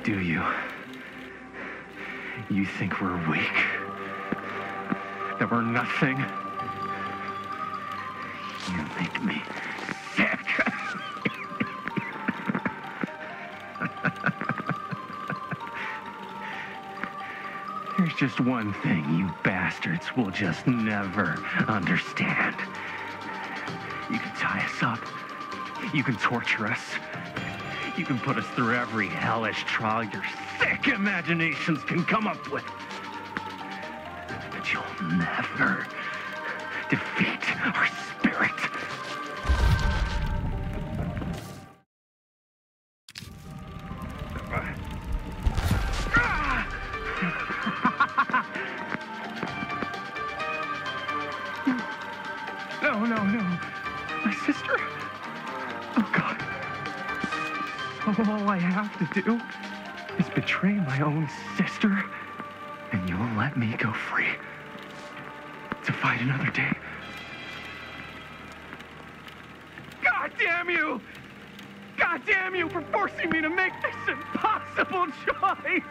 do you? You think we're weak? That we're nothing? You make me sick. There's just one thing you bastards will just never understand. You can tie us up. You can torture us. You can put us through every hellish trial your sick imaginations can come up with. But you'll never defeat our spirit. No. My sister? Oh, God. All I have to do is betray my own sister, and you'll let me go free to fight another day. God damn you! God damn you for forcing me to make this impossible choice!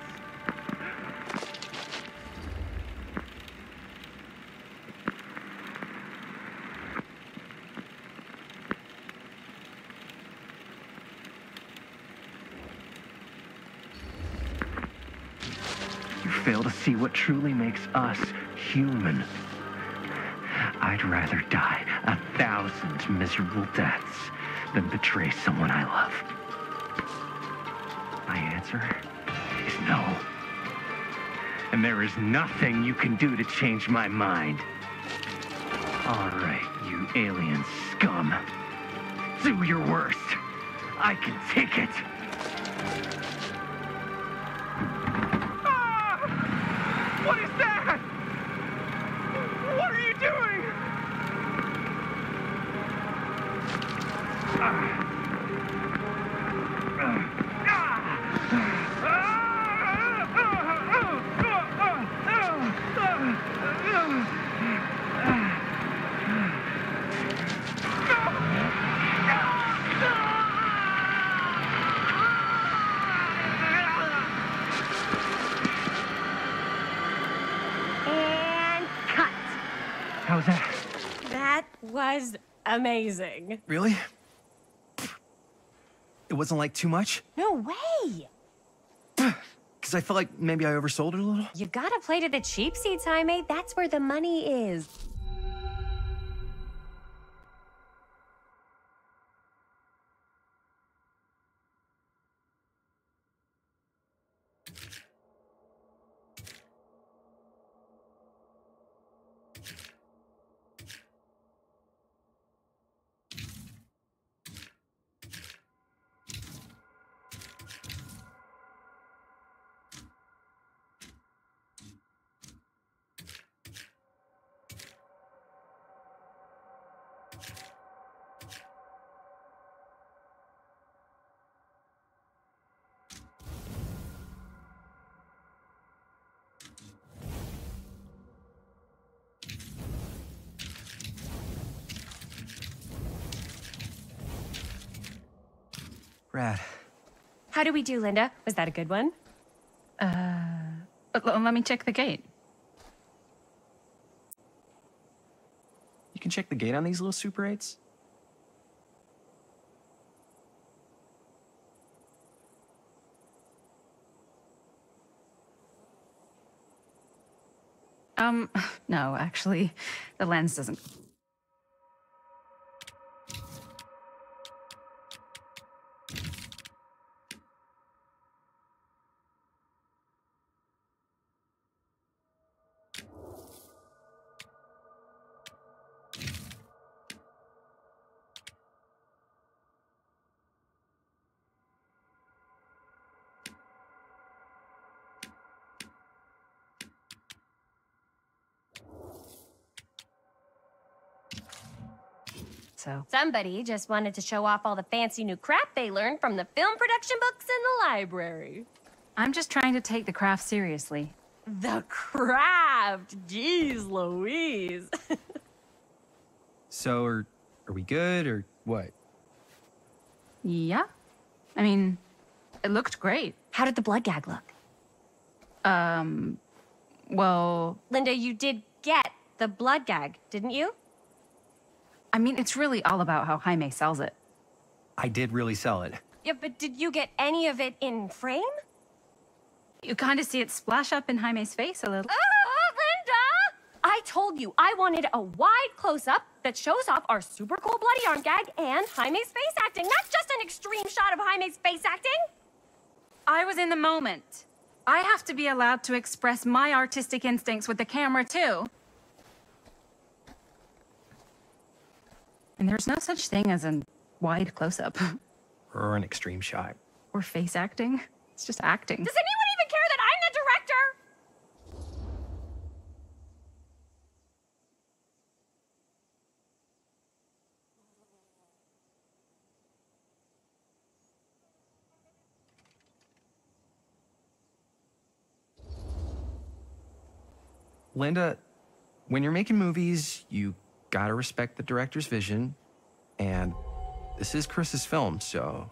Fail to see what truly makes us human. I'd rather die 1,000 miserable deaths than betray someone I love. My answer is no. And there is nothing you can do to change my mind. All right, you alien scum. Do your worst. I can take it. What is that? What are you doing? How's that? That was amazing. Really? It wasn't like too much? No way! Because I felt like maybe I oversold it a little. You gotta play to the cheap seats, Jaime. That's where the money is. Rad. How do we do, Linda? Was that a good one? Let me check the gate. You can check the gate on these little Super 8s? No, actually, the lens doesn't. So somebody just wanted to show off all the fancy new crap they learned from the film production books in the library. I'm just trying to take the craft seriously. The craft! Jeez Louise. So, are we good, or what? Yeah. I mean, it looked great. How did the blood gag look? Well, Linda, you did get the blood gag, didn't you? I mean, it's really all about how Jaime sells it. I did really sell it. Yeah, but did you get any of it in frame? You kind of see it splash up in Jaime's face a little. Linda! I told you I wanted a wide close-up that shows off our super cool bloody arm gag and Jaime's face acting, not just an extreme shot of Jaime's face acting. I was in the moment. I have to be allowed to express my artistic instincts with the camera, too. And there's no such thing as a wide close-up. Or an extreme shot. Or face acting. It's just acting. Does anyone even care that I'm the director? Linda, when you're making movies, you gotta respect the director's vision. And this is Chris's film, so...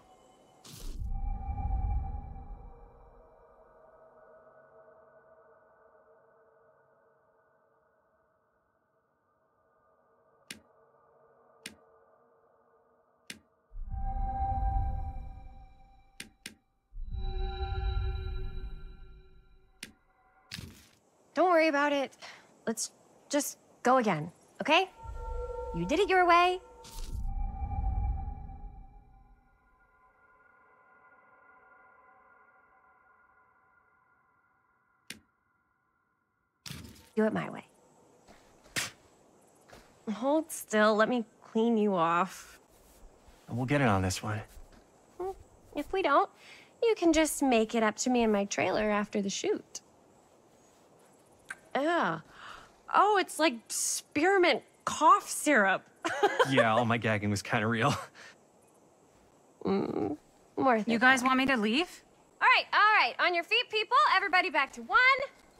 Don't worry about it. Let's just go again, okay? You did it your way. Do it my way. Hold still. Let me clean you off. We'll get it on this one. If we don't, you can just make it up to me in my trailer after the shoot. Yeah. Oh, it's like spearmint cough syrup. Yeah, all my gagging was kind of real. Worth it. You guys want me to leave? All right. On your feet, people. Everybody back to one.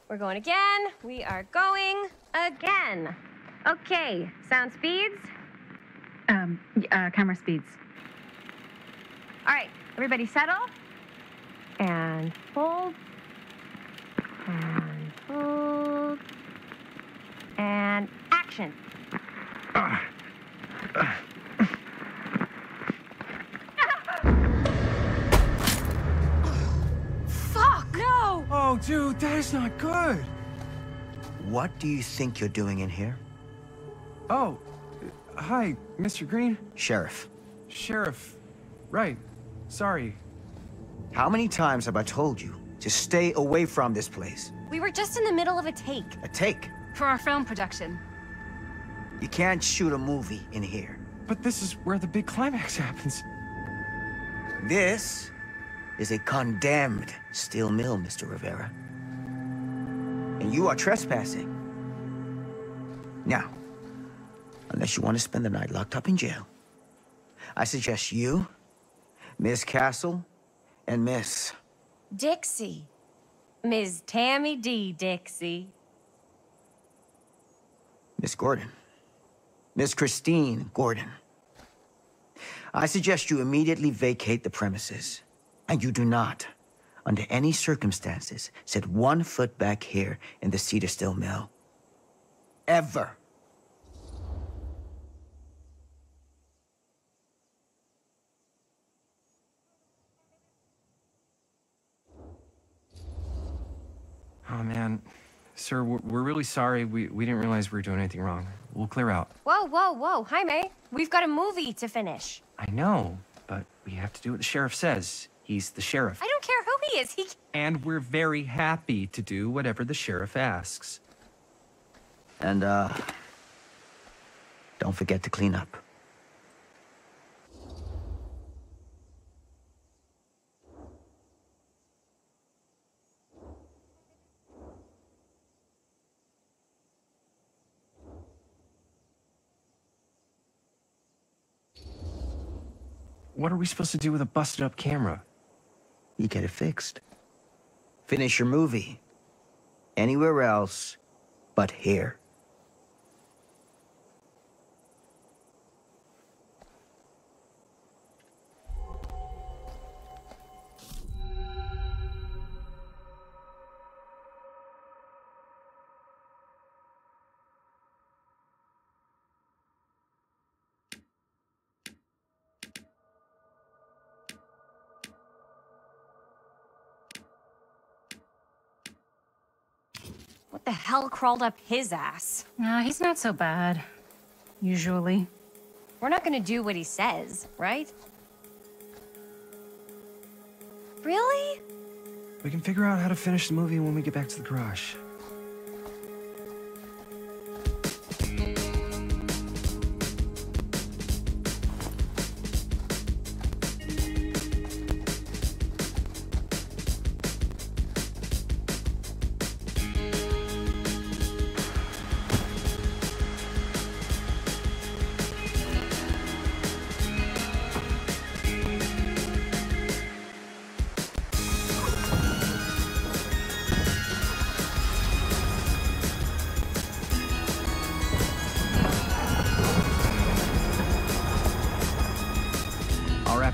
We're going again. We are going again. Okay, sound speeds. Camera speeds. All right, everybody settle. And hold. And hold. And action. Fuck, no! Oh, dude, that is not good. What do you think you're doing in here? Oh, hi, Mr. Green. Sheriff, Sheriff. Right. Sorry. how many times have I told you to stay away from this place? We were just in the middle of a take. A take. For our film production. You can't shoot a movie in here. But this is where the big climax happens. This is a condemned steel mill, Mr. Rivera. And you are trespassing. Now, unless you want to spend the night locked up in jail, I suggest you, Miss Castle, and Miss... Dixie. Ms. Tammy D. Dixie. Miss Gordon. Miss Christine Gordon. I suggest you immediately vacate the premises. And you do not, under any circumstances, set 1 foot back here in the Cedar Steel Mill. Ever. Oh, man. Sir, we're really sorry. We didn't realize we were doing anything wrong. We'll clear out. Whoa. Jaime, we've got a movie to finish. I know, but we have to do what the sheriff says. He's the sheriff. I don't care who he is. And we're very happy to do whatever the sheriff asks. And, don't forget to clean up. What are we supposed to do with a busted-up camera? You get it fixed. Finish your movie. Anywhere else but here. What the hell crawled up his ass? Nah, he's not so bad. Usually. We're not gonna do what he says, right? Really? We can figure out how to finish the movie when we get back to the garage.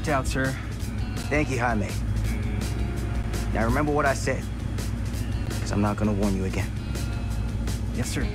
Out, sir. Thank you, Jaime. Now remember what I said, because I'm not gonna warn you again. Yes, sir.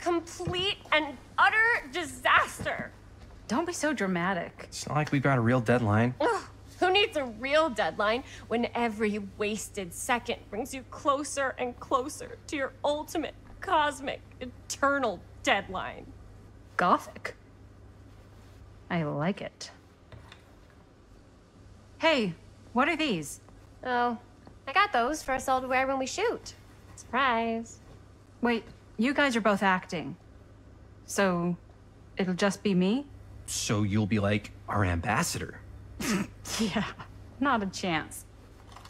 Complete and utter disaster. Don't be so dramatic. It's not like we've got a real deadline. Ugh, who needs a real deadline when every wasted second brings you closer and closer to your ultimate, cosmic, eternal deadline? Gothic. I like it. Hey, what are these? Oh, I got those for us all to wear when we shoot. Surprise. Wait, you guys are both acting. So, it'll just be me? So you'll be like our ambassador. Yeah, not a chance.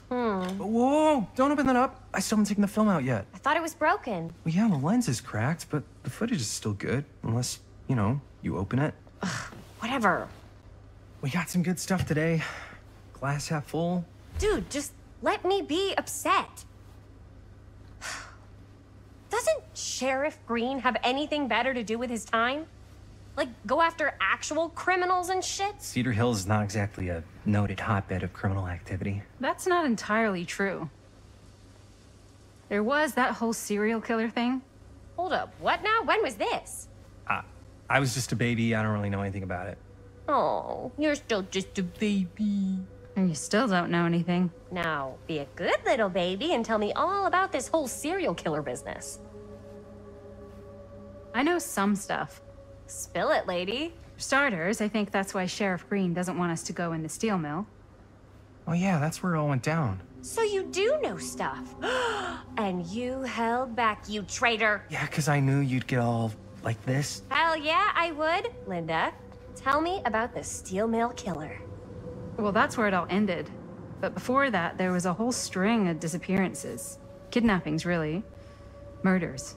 Whoa, don't open that up. I still haven't taken the film out yet. I thought it was broken. Well, yeah, the lens is cracked, but the footage is still good. Unless, you know, you open it. Ugh, whatever. We got some good stuff today. Glass half full. Dude, just let me be upset. Doesn't Sheriff Green have anything better to do with his time? Like, go after actual criminals and shit? Cedar Hills is not exactly a noted hotbed of criminal activity. That's not entirely true. There was that whole serial killer thing. Hold up, what now? When was this? I was just a baby. I don't really know anything about it. Oh, you're still just a baby. And you still don't know anything. Now, be a good little baby and tell me all about this whole serial killer business. I know some stuff. Spill it, lady. For starters, I think that's why Sheriff Green doesn't want us to go in the steel mill. Oh yeah, that's where it all went down. So you do know stuff. And you held back, you traitor. Yeah, because I knew you'd get all like this. Hell yeah, I would. Linda, tell me about the steel mill killer. Well, that's where it all ended. But before that, there was a whole string of disappearances. Kidnappings, really. Murders.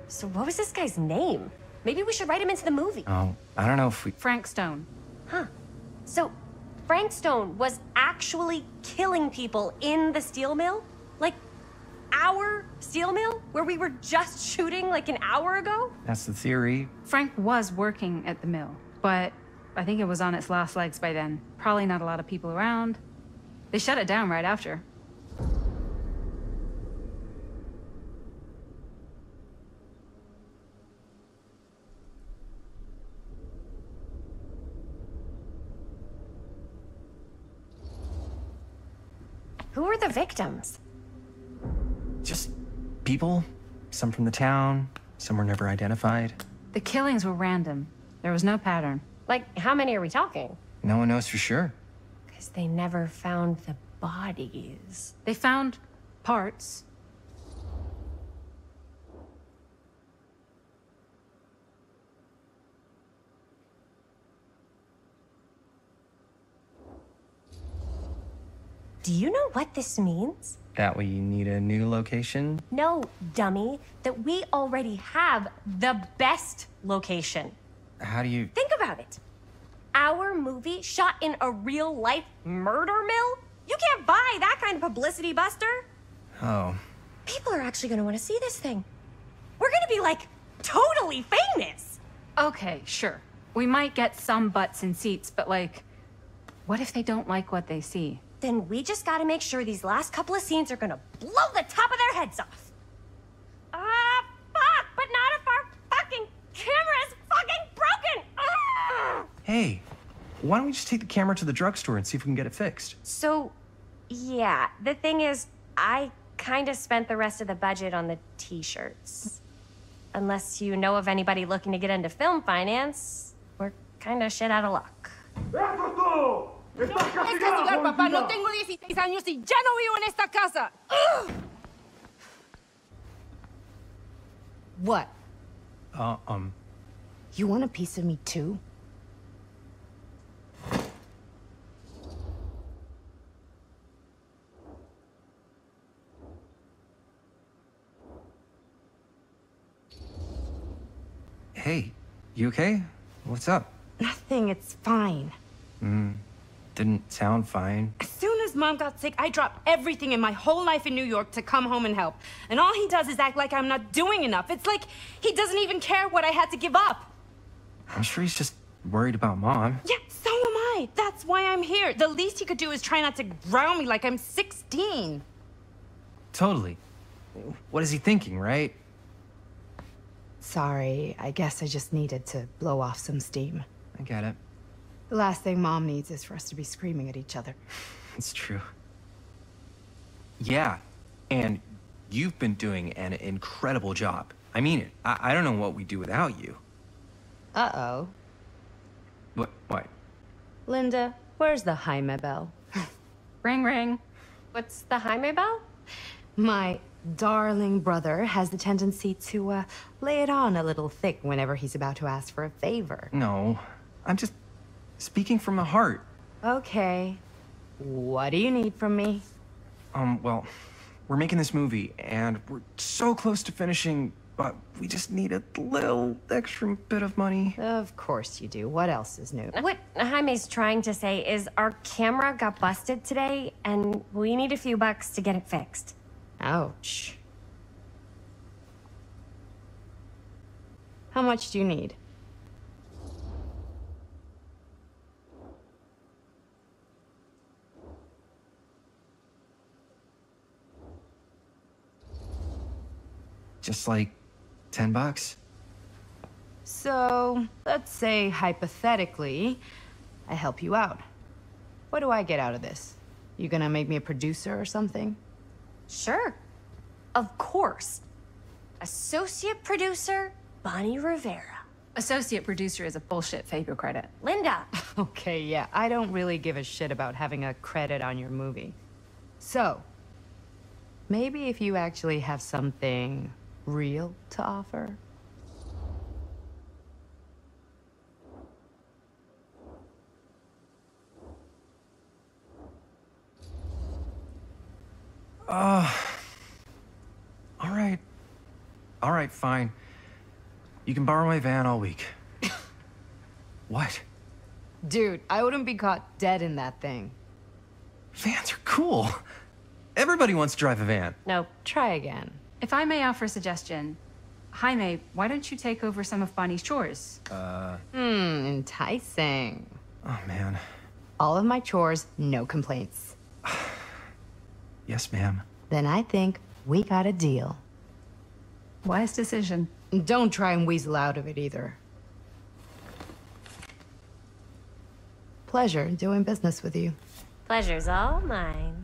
So what was this guy's name? Maybe we should write him into the movie. Oh, I don't know if we... Frank Stone. Huh. So Frank Stone was actually killing people in the steel mill? Like, our steel mill? Where we were just shooting like an hour ago? That's the theory. Frank was working at the mill, but I think it was on its last legs by then. Probably not a lot of people around. They shut it down right after. Who are the victims? Just people. Some from the town, some were never identified. The killings were random. There was no pattern. Like, how many are we talking? No one knows for sure. Because they never found the bodies. They found parts. Do you know what this means? That we need a new location? No, dummy. That we already have the best location. How do you... Think about it. Our movie shot in a real-life murder mill? You can't buy that kind of publicity, Buster. Oh. People are actually going to want to see this thing. We're going to be, like, totally famous. Okay, sure. We might get some butts in seats, but, like, what if they don't like what they see? Then we just gotta make sure these last couple of scenes are gonna blow the top of their heads off. Fuck, but not if our fucking camera's fucking broken! Ugh! Hey, why don't we just take the camera to the drugstore and see if we can get it fixed? So, yeah, the thing is, I kinda spent the rest of the budget on the t-shirts. Unless you know of anybody looking to get into film finance, we're kinda shit out of luck. Es castigar, papá. No tengo 16 años y ya no vivo en esta casa. Ugh! What? You want a piece of me too? Hey, you okay? What's up? Nothing, it's fine. Didn't sound fine. As soon as Mom got sick, I dropped everything in my whole life in New York to come home and help. And all he does is act like I'm not doing enough. It's like he doesn't even care what I had to give up. I'm sure he's just worried about Mom. Yeah, so am I. That's why I'm here. The least he could do is try not to ground me like I'm 16. Totally. What is he thinking, right? Sorry, I guess I just needed to blow off some steam. I get it. The last thing Mom needs is for us to be screaming at each other. It's true. Yeah, and you've been doing an incredible job. I mean it. I don't know what we'd do without you. Uh-oh. What? Linda, where's the Jaime bell? Ring, ring. What's the Jaime bell? My darling brother has the tendency to, lay it on a little thick whenever he's about to ask for a favor. No, I'm just speaking from the heart. Okay. What do you need from me? Well, we're making this movie, and we're so close to finishing, but we just need a little extra bit of money. Of course you do. What else is new? What Jaime's trying to say is our camera got busted today, and we need a few bucks to get it fixed. Ouch. How much do you need? Just like $10? So, let's say hypothetically, I help you out. What do I get out of this? You gonna make me a producer or something? Sure. Of course. Associate producer, Bonnie Rivera. Associate producer is a bullshit fake credit. Linda. Okay, yeah, I don't really give a shit about having a credit on your movie. So, maybe if you actually have something real to offer? All right, fine. You can borrow my van all week. What? Dude, I wouldn't be caught dead in that thing. Vans are cool. Everybody wants to drive a van. Nope. Try again. If I may offer a suggestion, Jaime, why don't you take over some of Bonnie's chores? Enticing. Oh, man. All of my chores, no complaints. Yes, ma'am. Then I think we got a deal. Wise decision. Don't try and weasel out of it either. Pleasure doing business with you. Pleasure's all mine.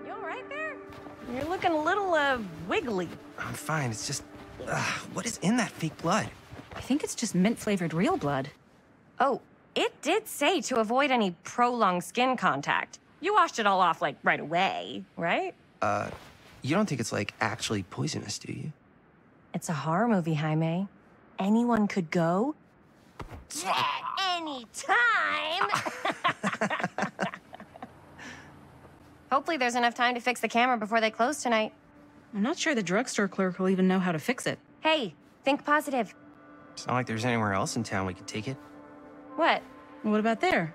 You all right there? You're looking a little, wiggly. I'm fine. It's just, what is in that fake blood? I think it's just mint-flavored real blood. Oh, it did say to avoid any prolonged skin contact. You washed it all off, like, right away, right? You don't think it's, like, actually poisonous, do you? It's a horror movie, Jaime. Anyone could go at any time. Hopefully there's enough time to fix the camera before they close tonight. I'm not sure the drugstore clerk will even know how to fix it. Hey, think positive. It's not like there's anywhere else in town we could take it. What? What about there?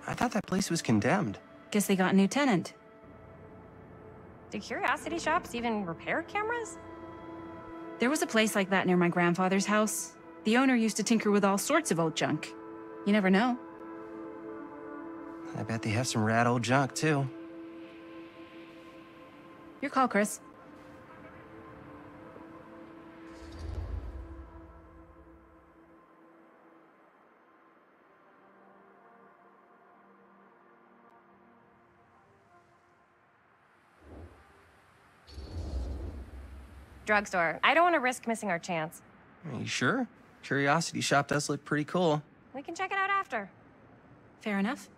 I thought that place was condemned. Guess they got a new tenant. Do curiosity shops even repair cameras? There was a place like that near my grandfather's house. The owner used to tinker with all sorts of old junk. You never know. I bet they have some rad old junk, too. Your call, Chris. Drugstore. I don't want to risk missing our chance. Are you sure? Curiosity shop does look pretty cool. We can check it out after. Fair enough.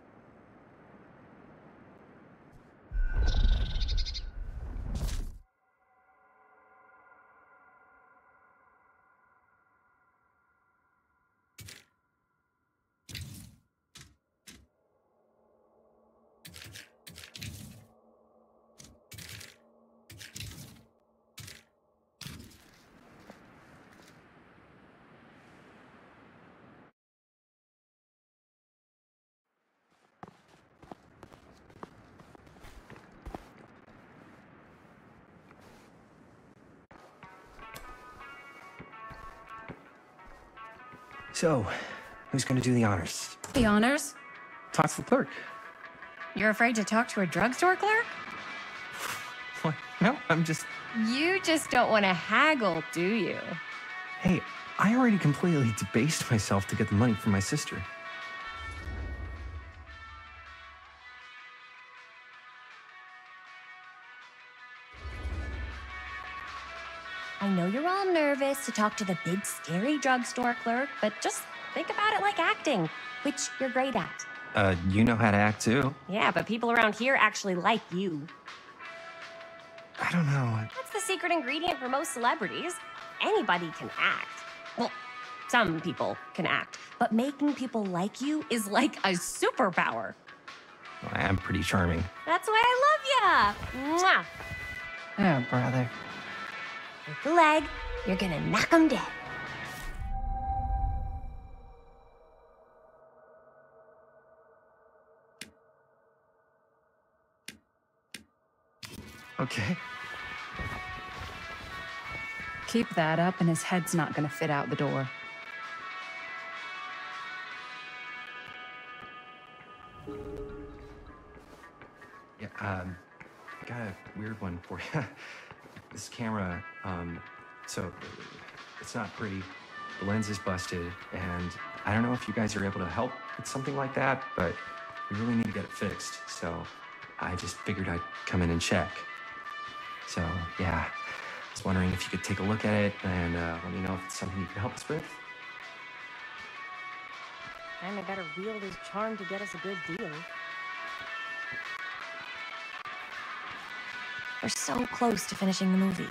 So, who's gonna do the honors? The honors? Talk to the clerk. You're afraid to talk to a drugstore clerk? What? No, I'm just... You just don't want to haggle, do you? Hey, I already completely debased myself to get the money from my sister. I know you're all nervous to talk to the big, scary drugstore clerk, but just think about it like acting, which you're great at. You know how to act, too. Yeah, but people around here actually like you. I don't know. That's the secret ingredient for most celebrities. Anybody can act. Well, some people can act, but making people like you is like a superpower. Well, I am pretty charming. That's why I love ya. Mwah. Oh, brother. With the leg, you're gonna knock 'em dead. Okay. Keep that up and his head's not gonna fit out the door. Yeah, got a weird one for you. This camera, so it's not pretty. The lens is busted, and I don't know if you guys are able to help with something like that, but we really need to get it fixed. So I just figured I'd come in and check. So yeah, I was wondering if you could take a look at it and let me know if it's something you could help us with. Jaime better wield his charm to get us a good deal. We're so close to finishing the movie.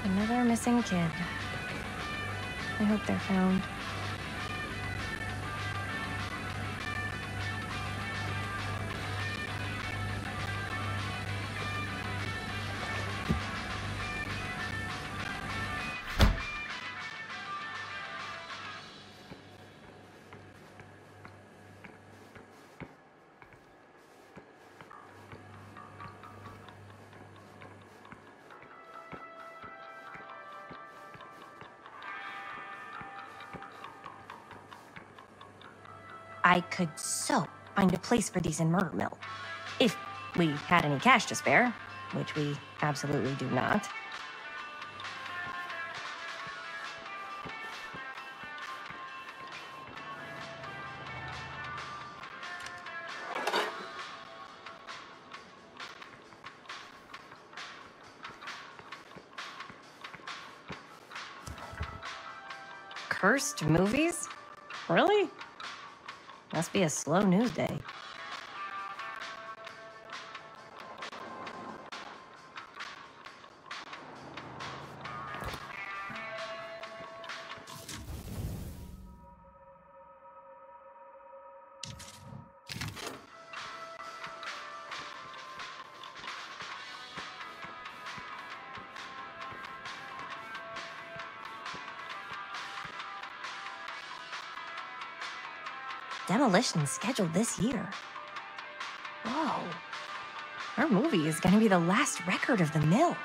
Another missing kid. I hope they're found. I could so find a place for these in Murder Mill. If we had any cash to spare, which we absolutely do not. Cursed movies? Really? Must be a slow news day. Demolition scheduled this year. Whoa. Our movie is gonna be the last record of the mill.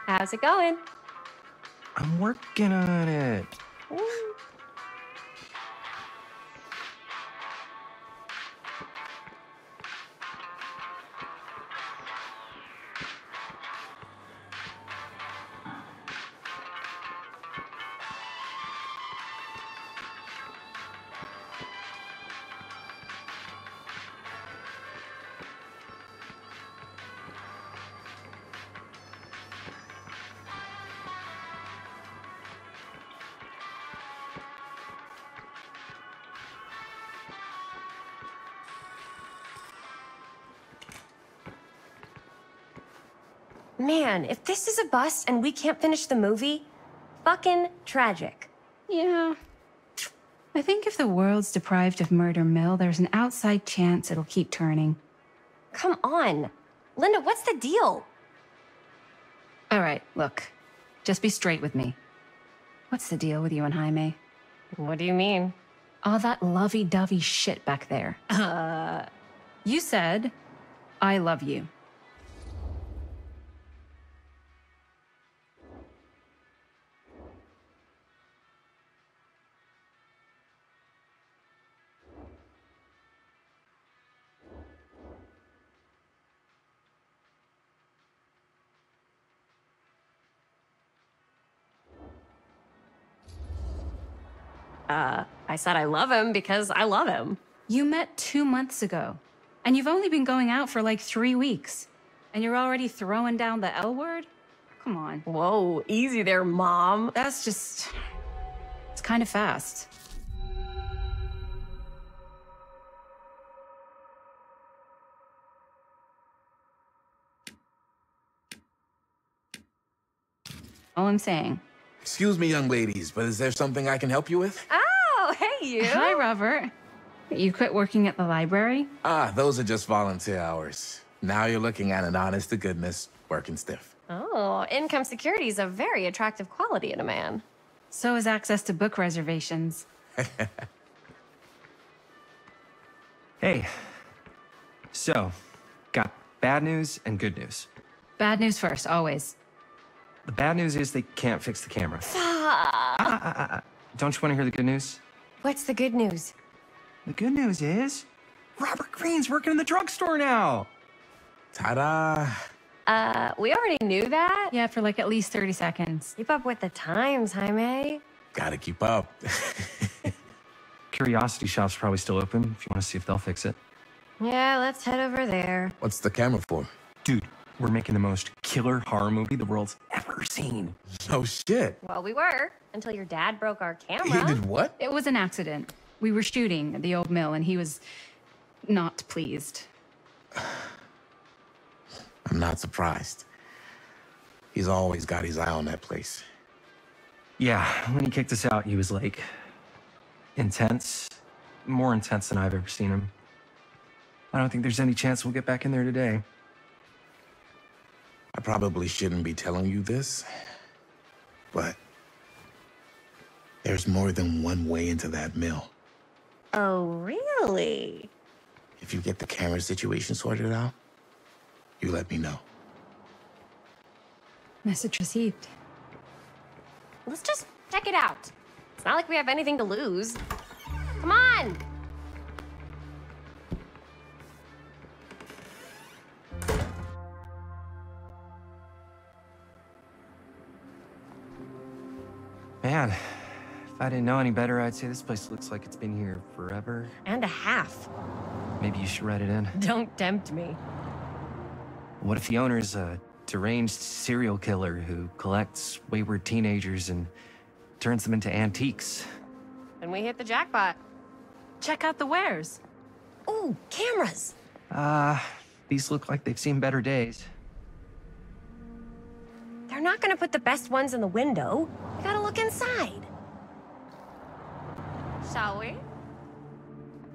How's it going? I'm working on it. Man, if this is a bust and we can't finish the movie, fucking tragic. Yeah. I think if the world's deprived of Murder Mill, there's an outside chance it'll keep turning. Come on. Linda, what's the deal? All right, look. Just be straight with me. What's the deal with you and Jaime? What do you mean? All that lovey-dovey shit back there. You said, I love you. I said I love him because I love him. You met 2 months ago, and you've only been going out for like 3 weeks, and you're already throwing down the L word? Come on. Whoa, easy there, Mom. That's just... it's kind of fast. All I'm saying. Excuse me, young ladies, but is there something I can help you with? Oh, hey, you. Hi, Robert. You quit working at the library? Ah, those are just volunteer hours. Now you're looking at an honest-to-goodness working stiff. Oh, income security is a very attractive quality in a man. So is access to book reservations. Hey. So, got bad news and good news. Bad news first, always. The bad news is they can't fix the camera. Don't you want to hear the good news? What's the good news? The good news is Robert Greene's working in the drugstore now. Ta-da! We already knew that. Yeah, for like at least 30 seconds. Keep up with the times, Jaime. Gotta keep up. Curiosity Shop's probably still open if you want to see if they'll fix it. Yeah, let's head over there. What's the camera for? Dude, we're making the most killer horror movie the world's ever seen. No shit. Well, we were, until your dad broke our camera. He did what? It was an accident. We were shooting at the old mill, and he was not pleased. I'm not surprised. He's always got his eye on that place. Yeah, when he kicked us out, he was like intense. More intense than I've ever seen him. I don't think there's any chance we'll get back in there today. I probably shouldn't be telling you this, but there's more than one way into that mill. Oh, really? If you get the camera situation sorted out, you let me know. Message received. Let's just check it out. It's not like we have anything to lose. Come on! Man, if I didn't know any better, I'd say this place looks like it's been here forever. And a half. Maybe you should write it in. Don't tempt me. What if the owner's a deranged serial killer who collects wayward teenagers and turns them into antiques? And we hit the jackpot. Check out the wares. Ooh, cameras! These look like they've seen better days. They're not gonna put the best ones in the window. We gotta look inside. Shall we?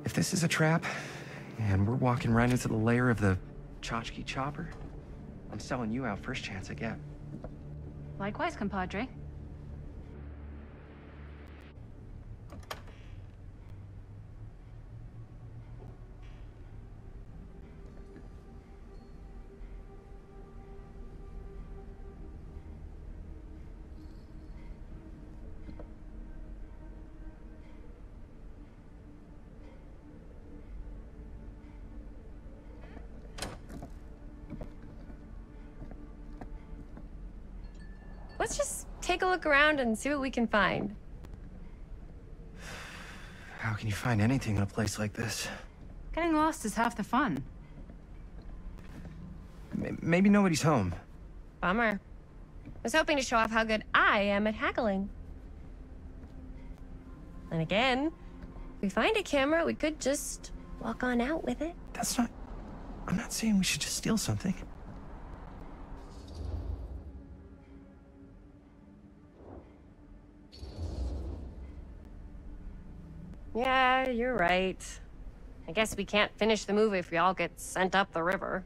If this is a trap, and we're walking right into the lair of the tchotchke chopper, I'm selling you out first chance I get. Likewise, compadre. Let's just take a look around and see what we can find. How can you find anything in a place like this? Getting lost is half the fun. Maybe nobody's home. Bummer. I was hoping to show off how good I am at haggling. And again, if we find a camera, we could just walk on out with it. That's not... I'm not saying we should just steal something. Yeah, you're right. I guess we can't finish the movie if we all get sent up the river.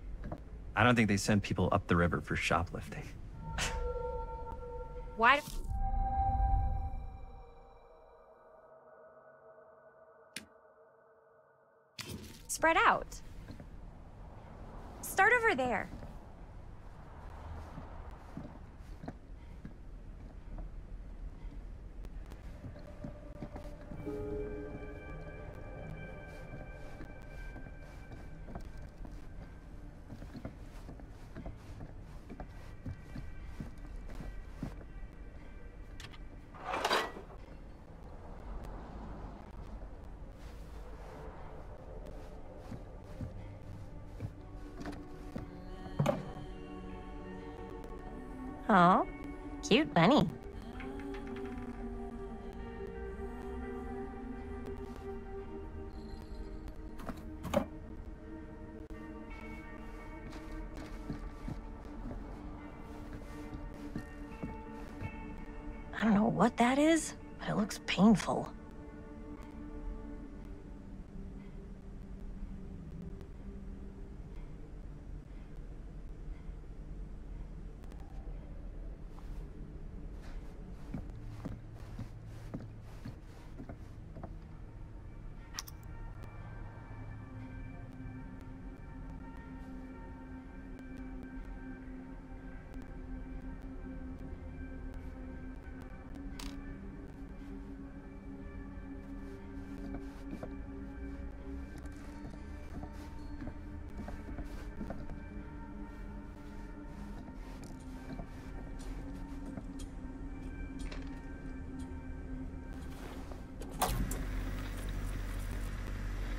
I don't think they send people up the river for shoplifting. Why? Spread out. Start over there. Oh, cute bunny. I don't know what that is, but it looks painful.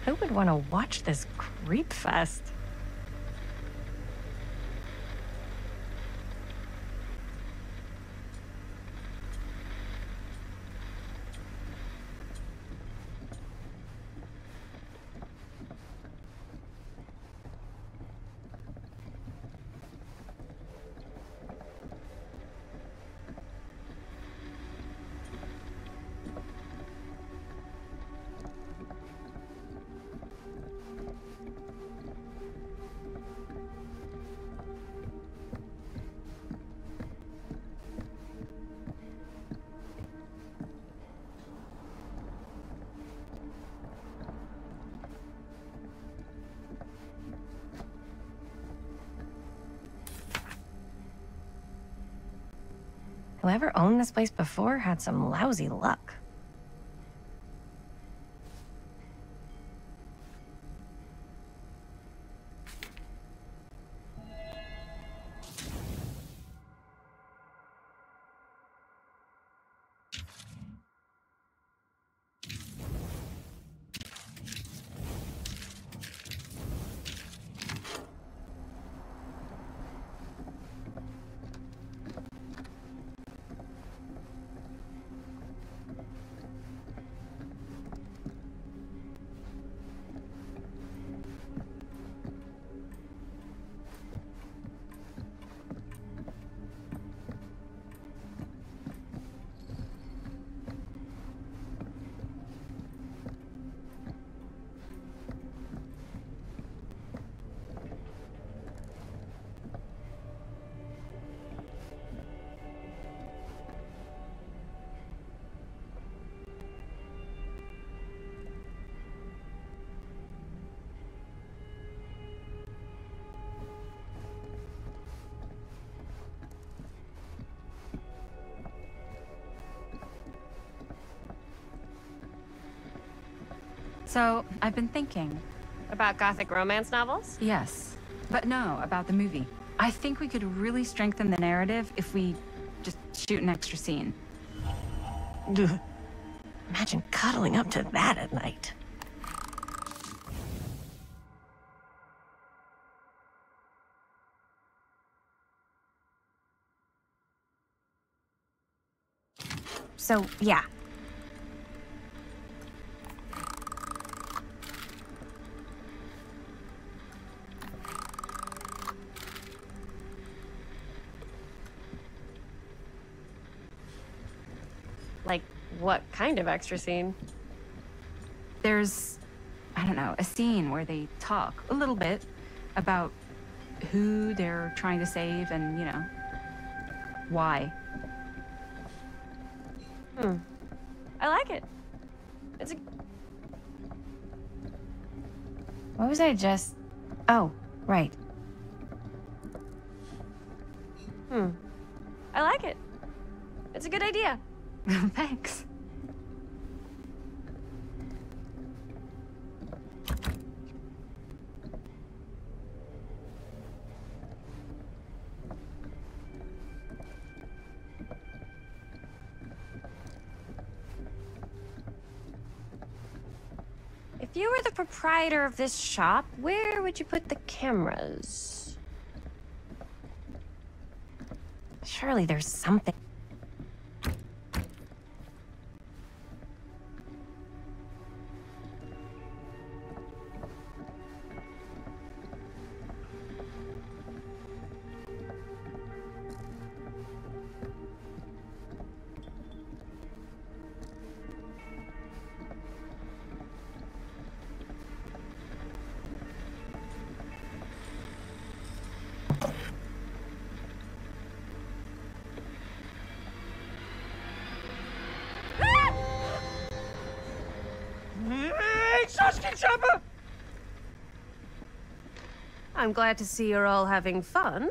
Who would want to watch this creep fest? Whoever owned this place before had some lousy luck. So, I've been thinking. About gothic romance novels? Yes. But no, about the movie. I think we could really strengthen the narrative if we Just shoot an extra scene. Imagine cuddling up to that at night. So, yeah. Like, what kind of extra scene? There's, I don't know, a scene where they talk a little bit about who they're trying to save and, you know, why. I like it. It's a... What was I just... Oh, right. I like it. It's a good idea. Thanks. If you were the proprietor of this shop, where would you put the cameras? Surely there's something. I'm glad to see you're all having fun,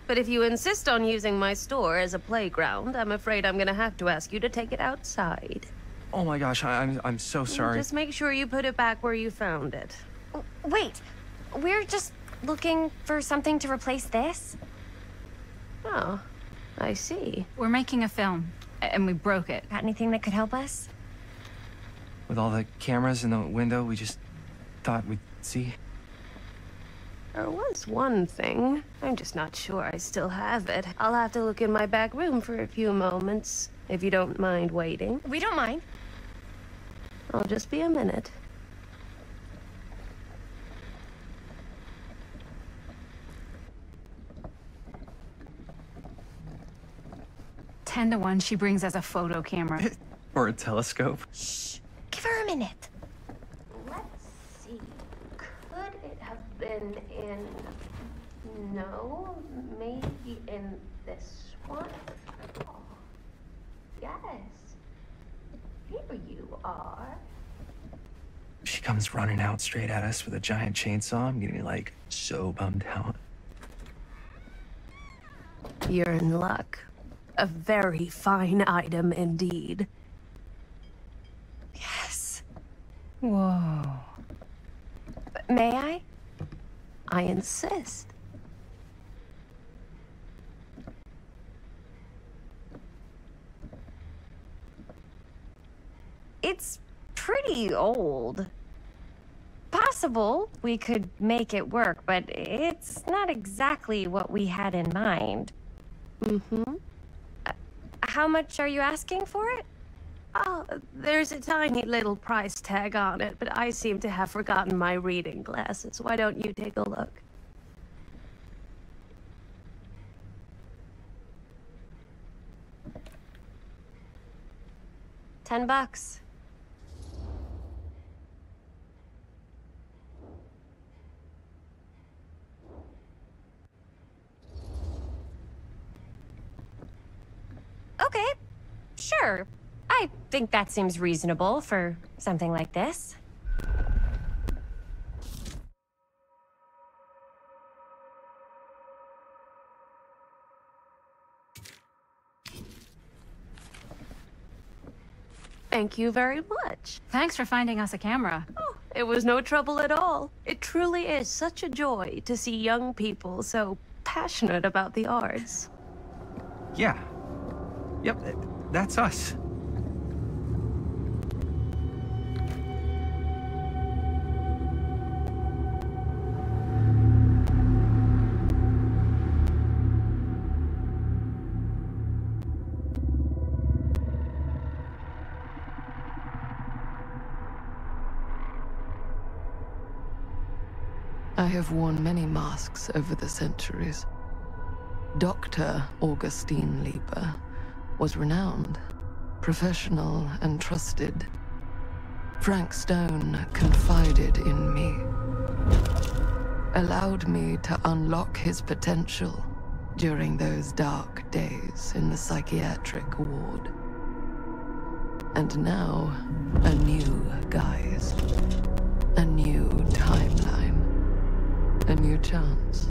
but if you insist on using my store as a playground, I'm afraid I'm gonna have to ask you to take it outside. Oh my gosh, I'm so sorry. Just make sure you put it back where you found it. Wait, we're just looking for something to replace this? Oh, I see. We're making a film, and we broke it. Got anything that could help us? With all the cameras in the window, we just thought we'd see. There was one thing. I'm just not sure I still have it. I'll have to look in my back room for a few moments, if you don't mind waiting. We don't mind. I'll just be a minute. Ten to 1, she brings us a photo camera. Or a telescope. Shh. Give her a minute. Let's see. Could it have been in... No, maybe in this one? Oh, yes. Here you are. She comes running out straight at us with a giant chainsaw. I'm getting like so bummed out. You're in luck. A very fine item indeed. Yes. Whoa. May I? I insist. It's pretty old. Possible we could make it work, but it's not exactly what we had in mind. How much are you asking for it? Oh, there's a tiny little price tag on it, but I seem to have forgotten my reading glasses. Why don't you take a look? $10. Okay, sure. I think that seems reasonable for something like this. Thank you very much. Thanks for finding us a camera. Oh, it was no trouble at all. It truly is such a joy to see young people so passionate about the arts. Yeah, Yep, that's us. I have worn many masks over the centuries. Dr. Augustine Lieber was renowned, professional, and trusted. Frank Stone confided in me, allowed me to unlock his potential during those dark days in the psychiatric ward. And now, a new guise, a new timeline. A new chance.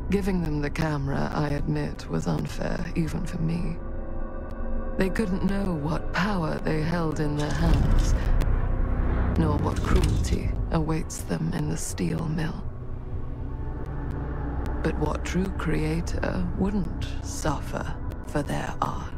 Giving them the camera, I admit, was unfair, even for me. They couldn't know what power they held in their hands, nor what cruelty awaits them in the steel mill. But what true creator wouldn't suffer for their art?